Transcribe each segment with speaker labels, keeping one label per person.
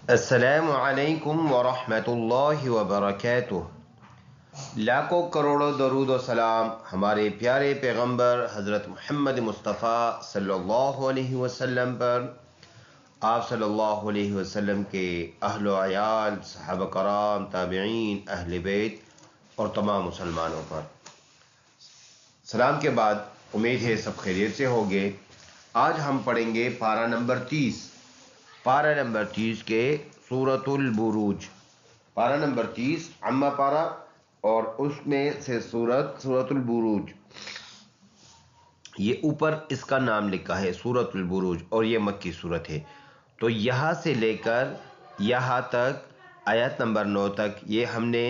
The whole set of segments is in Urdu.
Speaker 1: السلام علیکم ورحمۃ اللہ وبرکاتہ۔ لاکھوں کروڑوں درود و سلام ہمارے پیارے پیغمبر حضرت محمد مصطفیٰ صلی اللہ علیہ وسلم پر، آپ صلی اللہ علیہ وسلم کے اہل و عیال، صحابہ کرام، تابعین، اہل بیت اور تمام مسلمانوں پر۔ سلام کے بعد امید ہے سب خیریت سے ہوگے۔ آج ہم پڑھیں گے پارہ نمبر 30 کے سورۃ البروج۔ پارہ نمبر 30 عامہ پارہ اور اس میں سے سورۃ البروج، یہ اوپر اس کا نام لکھا ہے سورۃ البروج، اور یہ مکی صورت ہے۔ تو یہاں سے لے کر یہاں تک آیت نمبر 9 تک یہ ہم نے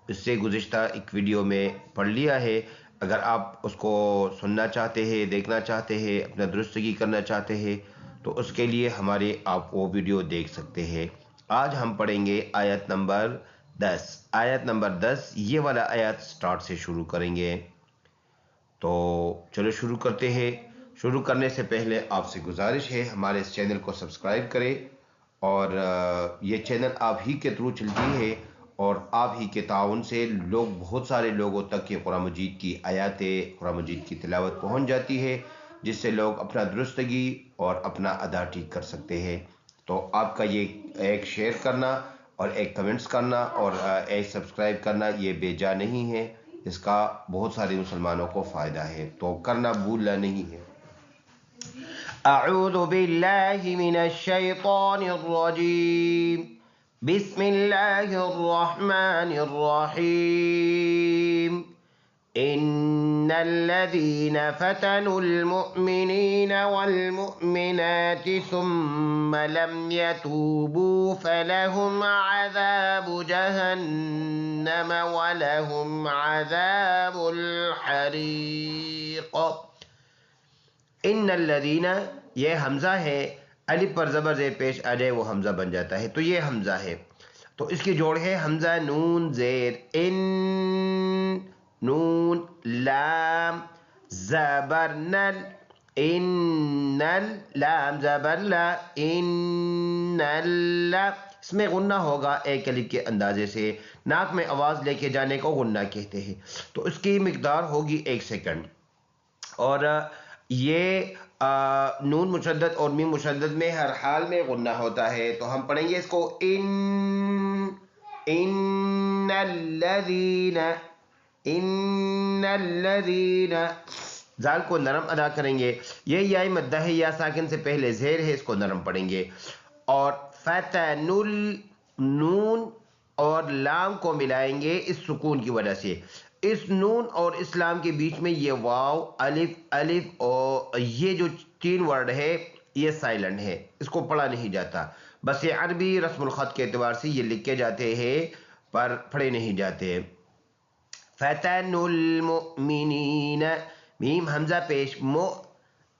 Speaker 1: اس سے گزشتہ ایک ویڈیو میں پڑھ لیا ہے۔ اگر آپ اس کو سننا چاہتے ہیں، دیکھنا چاہتے ہیں، اپنا درستگی کرنا چاہتے ہیں تو اس کے لیے ہمارے آپ وہ ویڈیو دیکھ سکتے ہیں۔ آج ہم پڑھیں گے آیت نمبر 10۔ آیت نمبر 10 یہ والا آیت سٹارٹ سے شروع کریں گے۔ تو چلو شروع کرتے ہیں۔ شروع کرنے سے پہلے آپ سے گزارش ہے ہمارے اس چینل کو سبسکرائب کریں، اور یہ چینل آپ ہی کے تھرو چلتی ہے، اور آپ ہی کے تعاون سے بہت سارے لوگوں تک یہ قرآن مجید کی آیاتیں، قرآن مجید کی تلاوت پہنچ جاتی ہے، جس سے لوگ اپنا درستگی اور اپنا ادا ٹھیک کر سکتے ہیں۔ تو آپ کا یہ ایک شیئر کرنا اور ایک کمنٹس کرنا اور ایک سبسکرائب کرنا یہ بے جا نہیں ہے، اس کا بہت سارے مسلمانوں کو فائدہ ہے، تو کرنا بھولنا نہیں ہے۔ اعوذ باللہ من الشیطان الرجیم، بسم اللہ الرحمن الرحیم۔ ان الذين فتنوا المؤمنين والمؤمنات ثم لم يتوبوا فلهم عذاب جهنم ولهم عذاب الحريق۔ ان الذين، یہ حمزہ ہے، الف پر زبر زیر پیش آ جائے وہ حمزہ بن جاتا ہے، تو یہ حمزہ ہے، تو اس کی جوڑ ہے حمزہ نون زیر، ان، نون لام زبر نل، ان لام زبر لا، ان لا، اس میں غنہ ہوگا ایک الف کے اندازے سے، ناک میں آواز لے کے جانے کو غنہ کہتے ہیں، تو اس کی مقدار ہوگی 1 سیکنڈ، اور یہ نون مشدد اور میم مشدد میں ہر حال میں غنہ ہوتا ہے۔ تو ہم پڑھیں گے اس کو ان الذین، زال کو نرم ادا کریں گے، یہ یا مدہ ہے، یا ساکن سے پہلے زیر ہے، اس کو نرم پڑھیں گے، اور فتن النون اور لام کو ملائیں گے اس سکون کی وجہ سے، اس نون اور اسلام کے بیچ میں یہ واو، الف اور یہ جو 3 ورڈ ہے یہ سائلنٹ ہے، اس کو پڑھا نہیں جاتا، بس یہ عربی رسم الخط کے اعتبار سے یہ لکھے جاتے ہیں پر پڑھے نہیں جاتے۔ فتن المؤمنین، میم حمزہ پیش،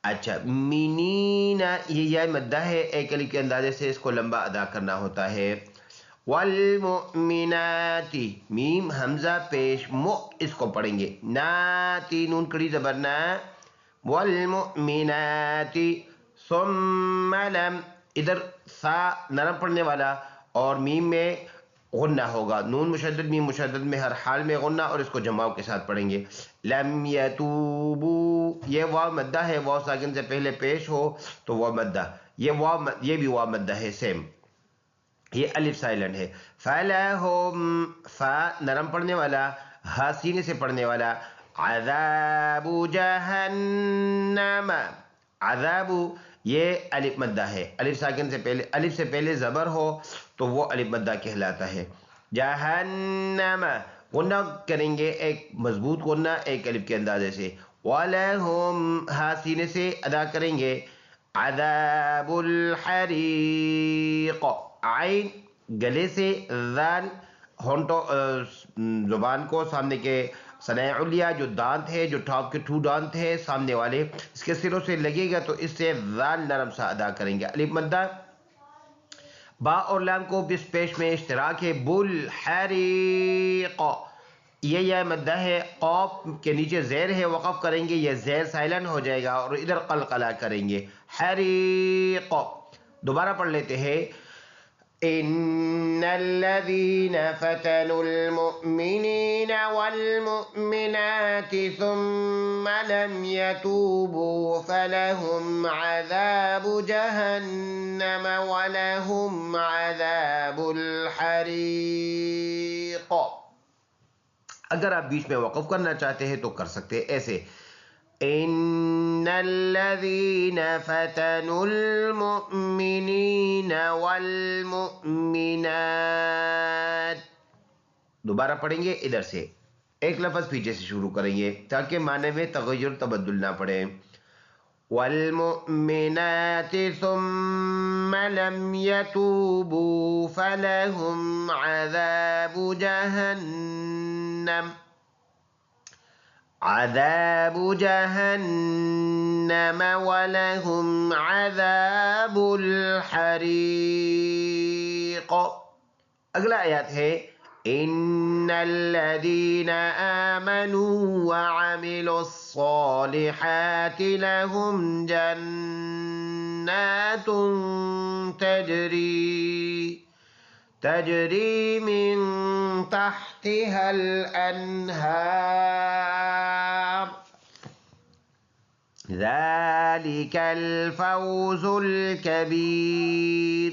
Speaker 1: اچھا، منین، یہ یا مدہ ہے، ایک الف کے اندازے سے اس کو لمبا ادا کرنا ہوتا ہے۔ والمؤمنات، میم حمزہ پیش، اس کو پڑھیں گے، ناتی، نون کڑی زبر نا، والمؤمنات ثم لم، ادھر سا نرم پڑھنے والا اور میم میں غنہ ہوگا، نون مشدد میم مشدد میں ہر حال میں غنہ، اور اس کو جماؤ کے ساتھ پڑھیں گے۔ لم یتوبو، یہ واو مدہ ہے، واو ساکن سے پہلے پیش ہو تو واو مدہ، یہ بھی واو مدہ ہے سیم، یہ الف سائلنٹ ہے۔ فلہم، فا نرم پڑھنے والا، ہا سینے سے پڑھنے والا، عذاب جہنم، عذاب، یہ الف مدہ ہے، الف ساکن سے پہلے، الف سے پہلے زبر ہو تو وہ الف مدہ کہلاتا ہے۔ جہنم، غنہ کریں گے، ایک مضبوط غنہ ایک الف کے اندازے سے، وَلَهُمْ، ہا سینے سے ادا کریں گے، عذاب الحریق، عین گلے سے، ذال ہونٹوں زبان کو سامنے کے ثناء علیہ جو دانت ہے، جو ٹاپ کے 2 دانت ہے سامنے والے، اس کے سروں سے لگے گا تو اس سے ذال نرم سا ادا کریں گے، الف مدہ۔ با اور لام کو بس پیش میں اشتراک ہے، بالحریق، یہ یا مدہ ہے، قاف کے نیچے زیر ہے، وقف کریں گے، یہ زیر سائلنٹ ہو جائے گا اور ادھر قلقلہ کریں گے، حریق۔ دوبارہ پڑھ لیتے ہیں، إن الذين فتنوا المؤمنين والمؤمنات ثم لم يتوبوا فلهم عذاب جهنم ولهم عذاب الحريق. اگر آپ بیچ میں وقف کرنا چاہتے ہیں تو کر سکتے ہیں ایسے ان الذين فتنوا المؤمنين والمؤمنات. دوبارہ پڑھیں گے ادھر سے ایک لفظ پیچھے سے شروع کریں گے تاکہ معنی میں تغیر تبدل نہ پڑے. والمؤمنات ثم لم يتوبوا فلهم عذاب جهنم ولهم عذاب الحريق. اگلا آیات ہے ان الذين آمنوا وعملوا الصالحات لهم جنات تجري من تحتها الأنهار ذلك الفوز الكبير.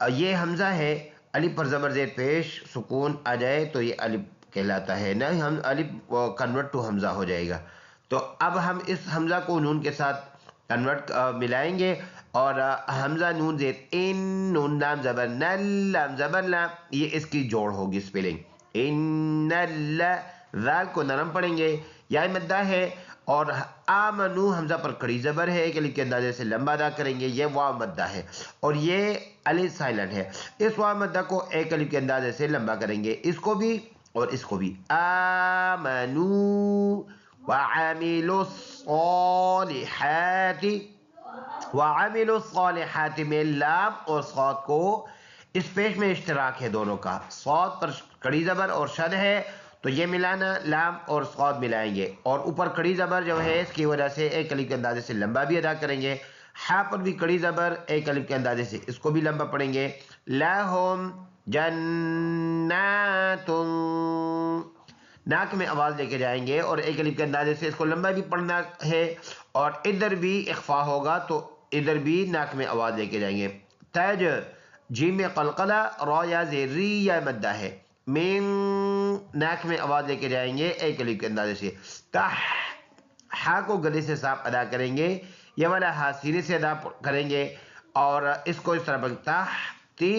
Speaker 1: یہ حمزہ ہے الف پر زبر زیر پیش سکون آ جائے تو یہ الف کہلاتا ہے نہ ہم الف کنورٹ ٹو حمزہ ہو جائے گا. تو اب ہم اس حمزہ کو نون کے ساتھ کنورٹ ملائیں گے اور حمزہ نون زیر ان نون لام زبر نل لام زبر لام یہ اس کی جوڑ ہوگی سپیلنگ. ان ذال کو نرم پڑھیں گے یا مدہ ہے اور آمنو حمزہ پر کڑی زبر ہے ایک الف کے اندازے سے لمبا ادا کریں گے یہ واو مدہ ہے اور یہ الف سائلنٹ ہے. اس واو مدہ کو ایک الف کے اندازے سے لمبا کریں گے اس کو بھی اور اس کو بھی. آمنو وعملوا الصالحات وعملوا الصالحات میں لام اور صاد کو اس پیش میں اشتراک ہے دونوں کا. صاد پر کڑی زبر اور شد ہے تو یہ ملانا لام اور صاد ملائیں گے اور اوپر کڑی زبر جو ہے اس کی وجہ سے ایک الف کے اندازے سے لمبا بھی ادا کریں گے. ہا پر بھی کڑی زبر ایک الف کے اندازے سے اس کو بھی لمبا پڑھیں گے. لہم جنات ناک میں آواز لے کے جائیں گے اور ایک الف کے اندازے سے اس کو لمبا بھی پڑھنا ہے اور ادھر بھی اخفا ہوگا تو ادھر بھی ناک میں آواز لے کے جائیں گے. تج جیم میں قلقلہ را یا زیر ری یا مدہ ہے من ناک میں آواز لے کے جائیں گے ایک الف کے اندازے سے. تح ہا کو گلے سے صاف ادا کریں گے یہ والا ہا سینے سے ادا کریں گے اور اس کو اس طرح تح تی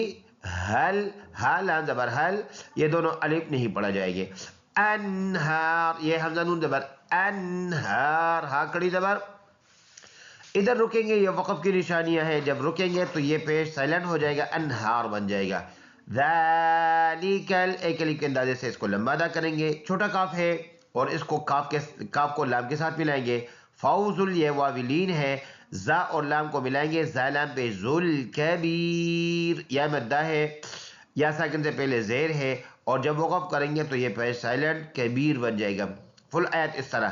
Speaker 1: حل ہا لام زبر حل یہ دونوں الف نہیں پڑھا جائیں گے. انہار یہ حمزہ نون زبر انہار ہا کڑی زبر ادھر رکیں گے یہ وقف کی نشانیاں ہیں جب رکیں گے تو یہ پیش سائلنٹ ہو جائے گا انہار بن جائے گا. ذالک ایک الف کے اندازے سے اس کو لمبا ادا کریں گے چھوٹا کاف ہے اور اس کو کاف کو لام کے ساتھ ملائیں گے. فوزل یہ واولین ہے زا اور لام کو ملائیں گے زا لام پہ ذل کبیر یا مدہ ہے یا ساکن سے پہلے زیر ہے اور جب وقف کریں گے تو یہ پیش سائلنٹ کبیر بن جائے گا. فل آیت اس طرح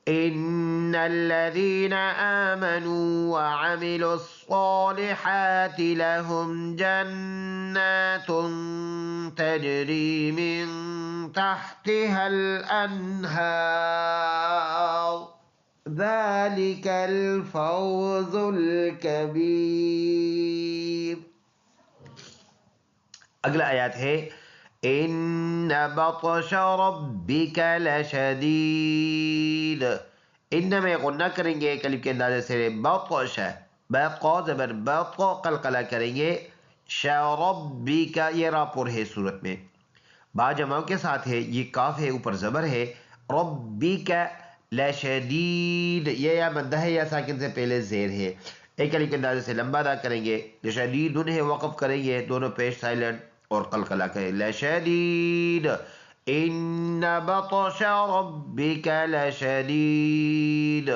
Speaker 1: ان الذين آمنوا وعملوا الصالحات لهم جنات تجري من تحتها الأنهار ذلك الفوز الكبير. اگلا آیات ہے ان بطش ربک لشدید. ان میں غنہ کریں گے ایک الف کے اندازے سے بطش بقا زبر بقا قلقلہ کریں گے. شربک یہ را پر ہے صورت میں با جمع کے ساتھ ہے یہ کاف ہے اوپر زبر ہے. ربک لشدید یہ یا مدہ ہے یا ساکن سے پہلے زیر ہے ایک الف کے اندازے سے لمبا ادا کریں گے. لشدید ہے وقف کریں گے دونوں پیش سائلنٹ اور قلقلہ کریں. لشدید ان بطش ربک لشدید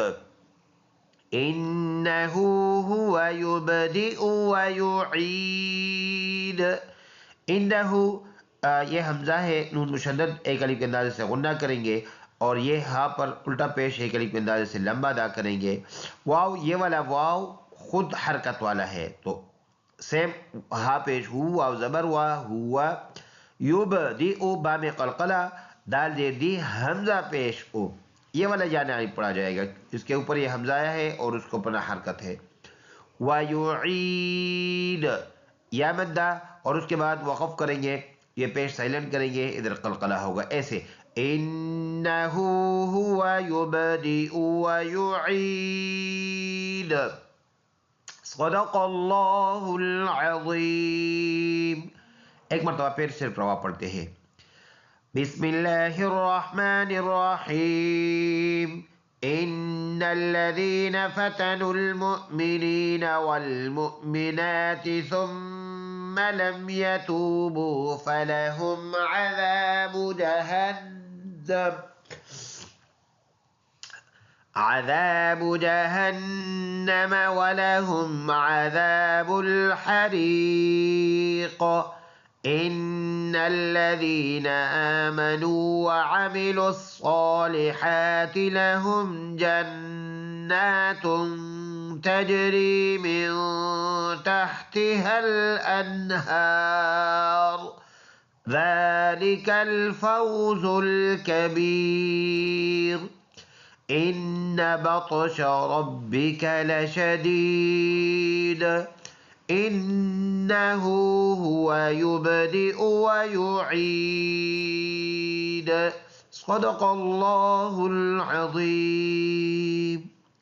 Speaker 1: انه هو يبدئ ويعيد. انه یہ حمزہ ہے نون مشدد ایک الف کے اندازے سے غنہ کریں گے اور یہ ہا پر الٹا پیش ایک الف کے اندازے سے لمبا ادا کریں گے. واو یہ والا واو خود حرکت والا ہے تو سیم ہا پیش ہو واو زبر وا ہوا یبدئ با میں قلقلہ دال زیر دی حمزہ پیش او یہ والا جانا پڑھا جائے گا، اس کے اوپر یہ حمزہ آیا ہے اور اس کو اوپر حرکت ہے. وَيُعِيدُ یا مدہ اور اس کے بعد وقف کریں گے، یہ پیش سائلنٹ کریں گے، ادھر قلقلہ ہوگا ایسے اِنَّهُ هُوَ يُبْدِئُ وَيُعِيدُ. صدق اللہ العظیم. ایک مرتبہ پھر صرف روا پڑھتے ہیں. بسم اللہ الرحمن الرحیم. ان الذين فتنوا المؤمنين والمؤمنات ثم لم يتوبوا فلهم عذاب جهنم ولهم عذاب الحريق. إن الذين آمنوا وعملوا الصالحات لهم جنات تجري من تحتها الأنهار ذلك الفوز الكبير. إن بطش ربك لشديد إنه هو يبدئ ويعيد. صدق اللہ العظیم.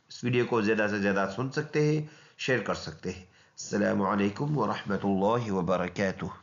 Speaker 1: اس ویڈیو کو زیادہ سے زیادہ سن سکتے ہیں، شیئر کر سکتے ہیں. السلام علیکم ورحمۃ اللہ وبرکاتہ.